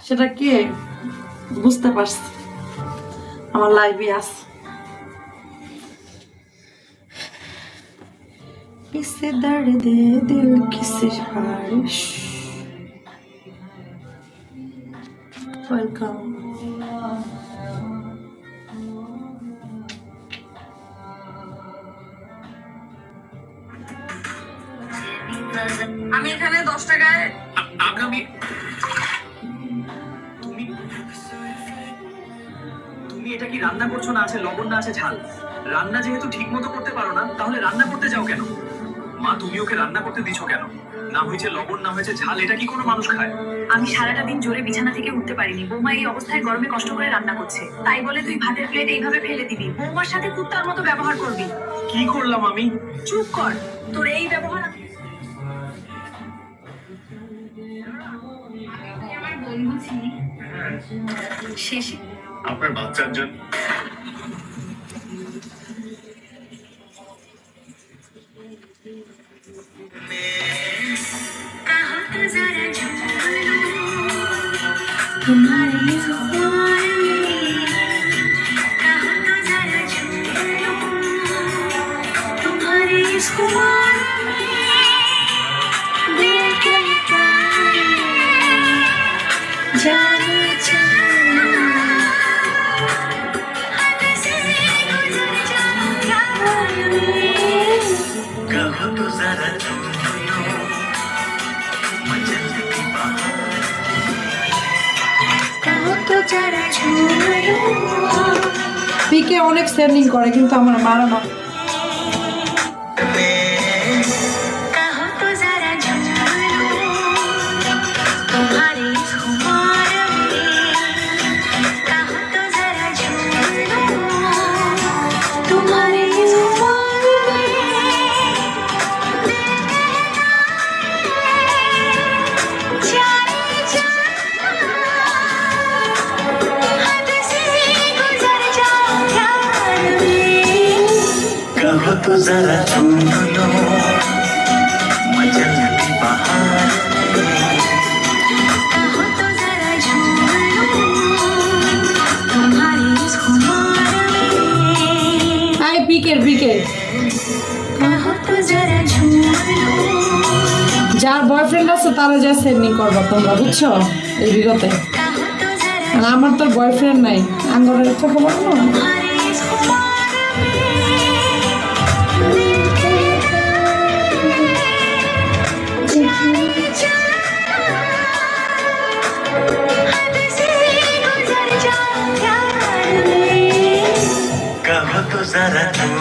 সেটা কি বুঝতে পারছি, আমার লাইভে আছে। किससे दर्द दिल किससे बारिश। वेलकम। আমি এখানে 10 টাকায় আগামী তুমি তুমি এটা কি রান্না করছো, না আছে লবণ না আছে ঝাল? রান্না যেহেতু ঠিক মতো করতে পারো না, তাহলে রান্না করতে যাও কেন? মা, তুমি ওকে রান্না করতে দিছো কেন? না হয়েছে লবণ না হয়েছে ঝাল, এটা কি কোনো মানুষ খায়? আমি সারাটা দিন জোরে বিছানা থেকে উঠতে পারিনি। বৌমা এই অবস্থায় গরমে কষ্ট করে রান্না করছে, তাই বলে তুই ভাতের প্লেট এইভাবে ফেলে দিবি? বৌমার সাথে কুত্তার মতো ব্যবহার করবি? কি করলাম আমি? চুপ কর, তোর এই ব্যবহার। আমার বন্ধু ছিলি শেষে আপনার বাচ্চার জন্য तुम्हारे ख्वाब में कहो तो जरा झूम लो, तुम्हारे ख्वाब में दिल कहता है जाने जाना, हद से गुजर जाओ प्यार में। कहो तो जरा झूम लो, मचलती बहार कहो तो जरा झूम लो। পিকে অনেক সেন্ডিং করে কিন্তু আমার মারা না। कहो तो जरा झूम लो, तुम्हारे ख्वाब में कहो तो जरा झूम लो, तुम्हारे ख्वाब में जाने जाना, हद से गुजर जाओ प्यार में। कहो तो जरा झूम लो, मचलती बहार कहो तो जरा झूम लो, तुम्हारे ख्वाब में আই পিকের পিকে कहो तो जरा झूम लो। যার বয়ফ্রেন্ড আছে তারা যা সেন্ডিং করবা তোমরা, বুঝছো? এই বিগতে कहो तो जरा আর আমার তো বয়ফ্রেন্ড নাই, আঙ্গরের তো খবর না। तुम्हारे ख्वाब में दिल कहता है जाने जाना, हद से गुजर जाओ प्यार में। कहो तो जरा झूम